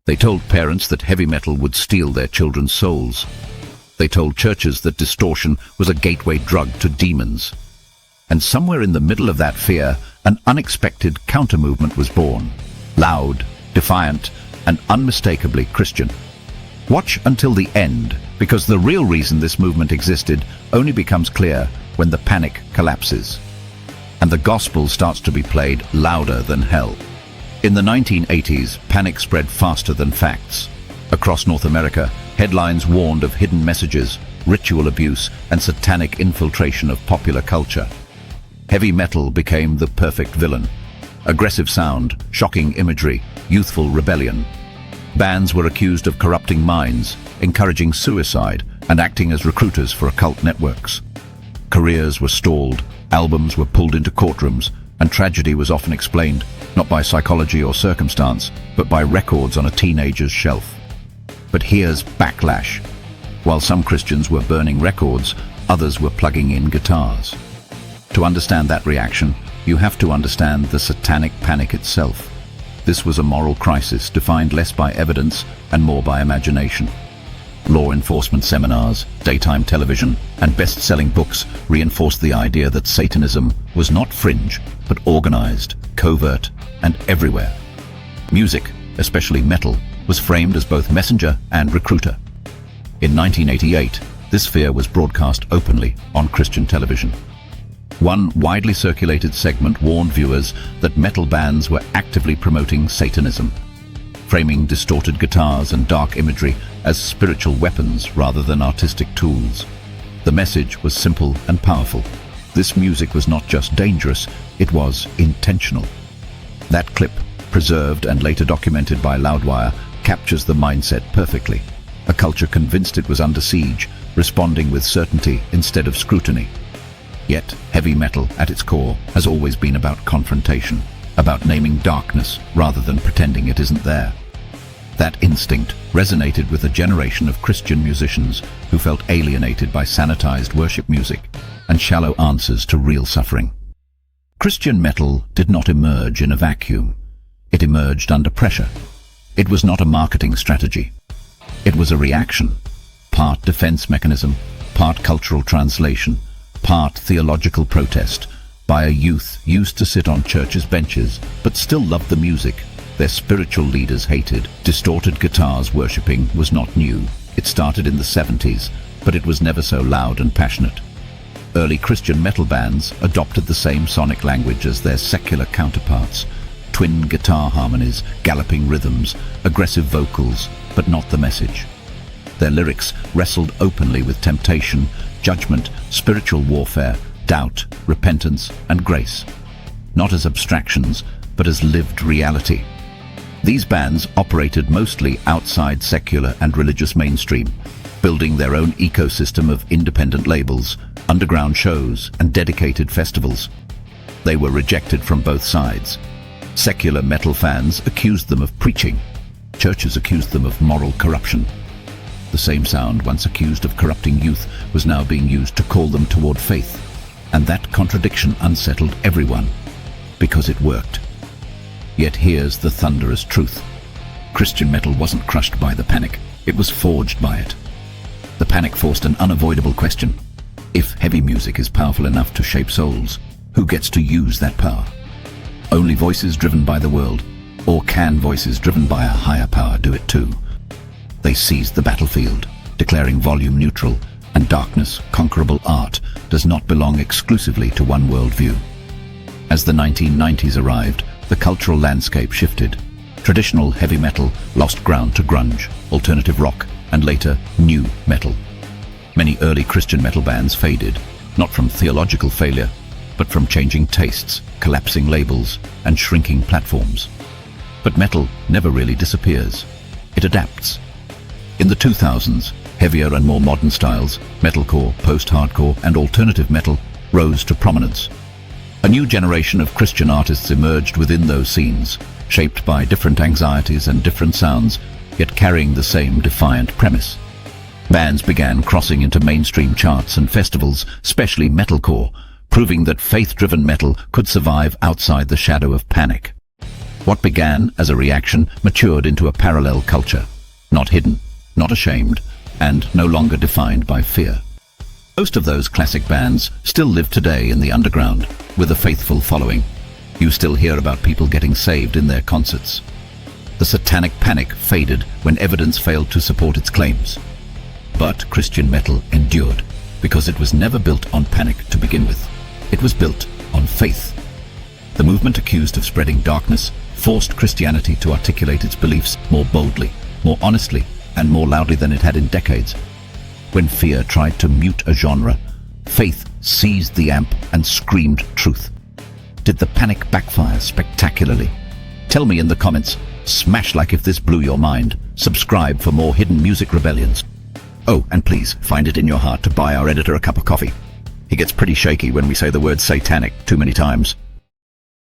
They told parents that heavy metal would steal their children's souls. They told churches that distortion was a gateway drug to demons. And somewhere in the middle of that fear, an unexpected counter-movement was born. Loud, defiant, and unmistakably Christian. Watch until the end, because the real reason this movement existed only becomes clear when the panic collapses. And the gospel starts to be played louder than hell. In the 1980s, panic spread faster than facts. Across North America, headlines warned of hidden messages, ritual abuse, and satanic infiltration of popular culture. Heavy metal became the perfect villain. Aggressive sound, shocking imagery, youthful rebellion. Bands were accused of corrupting minds, encouraging suicide, and acting as recruiters for occult networks. Careers were stalled, albums were pulled into courtrooms, and tragedy was often explained, not by psychology or circumstance, but by records on a teenager's shelf. But here's backlash. While some Christians were burning records, others were plugging in guitars. To understand that reaction, you have to understand the Satanic Panic itself. This was a moral crisis defined less by evidence and more by imagination. Law enforcement seminars, daytime television, and best-selling books reinforced the idea that Satanism was not fringe, but organized, covert, and everywhere. Music, especially metal, was framed as both messenger and recruiter. In 1988, this fear was broadcast openly on Christian television. One widely circulated segment warned viewers that metal bands were actively promoting Satanism, framing distorted guitars and dark imagery as spiritual weapons rather than artistic tools. The message was simple and powerful. This music was not just dangerous, it was intentional. That clip, preserved and later documented by Loudwire, captures the mindset perfectly. A culture convinced it was under siege, responding with certainty instead of scrutiny. Yet, heavy metal, at its core, has always been about confrontation, about naming darkness rather than pretending it isn't there. That instinct resonated with a generation of Christian musicians who felt alienated by sanitized worship music and shallow answers to real suffering. Christian metal did not emerge in a vacuum. It emerged under pressure. It was not a marketing strategy. It was a reaction, part defense mechanism, part cultural translation, part theological protest, by a youth used to sit on churches' benches but still loved the music their spiritual leaders hated. Distorted guitars worshipping was not new. It started in the 70s, but it was never so loud and passionate. Early Christian metal bands adopted the same sonic language as their secular counterparts. Twin guitar harmonies, galloping rhythms, aggressive vocals, but not the message. Their lyrics wrestled openly with temptation, judgment, spiritual warfare, doubt, repentance, and grace. Not as abstractions, but as lived reality. These bands operated mostly outside secular and religious mainstream, building their own ecosystem of independent labels, underground shows, and dedicated festivals. They were rejected from both sides. Secular metal fans accused them of preaching. Churches accused them of moral corruption. The same sound, once accused of corrupting youth, was now being used to call them toward faith. And that contradiction unsettled everyone, because it worked. Yet here's the thunderous truth. Christian metal wasn't crushed by the panic, it was forged by it. The panic forced an unavoidable question. If heavy music is powerful enough to shape souls, who gets to use that power? Only voices driven by the world, or can voices driven by a higher power do it too? They seized the battlefield, declaring volume neutral, and darkness, conquerable art, does not belong exclusively to one worldview. As the 1990s arrived, the cultural landscape shifted. Traditional heavy metal lost ground to grunge, alternative rock, and later, new metal. Many early Christian metal bands faded, not from theological failure, but from changing tastes, collapsing labels, and shrinking platforms. But metal never really disappears. It adapts. In the 2000s, heavier and more modern styles, metalcore, post-hardcore, and alternative metal rose to prominence. A new generation of Christian artists emerged within those scenes, shaped by different anxieties and different sounds, yet carrying the same defiant premise. Bands began crossing into mainstream charts and festivals, especially metalcore, proving that faith-driven metal could survive outside the shadow of panic. What began as a reaction matured into a parallel culture, not hidden, not ashamed, and no longer defined by fear. Most of those classic bands still live today in the underground, with a faithful following. You still hear about people getting saved in their concerts. The Satanic Panic faded when evidence failed to support its claims. But Christian metal endured, because it was never built on panic to begin with. It was built on faith. The movement accused of spreading darkness forced Christianity to articulate its beliefs more boldly, more honestly, and more loudly than it had in decades. When fear tried to mute a genre, faith seized the amp and screamed truth. Did the panic backfire spectacularly? Tell me in the comments. Smash like if this blew your mind. Subscribe for more hidden music rebellions. Oh, and please find it in your heart to buy our editor a cup of coffee. He gets pretty shaky when we say the word satanic too many times.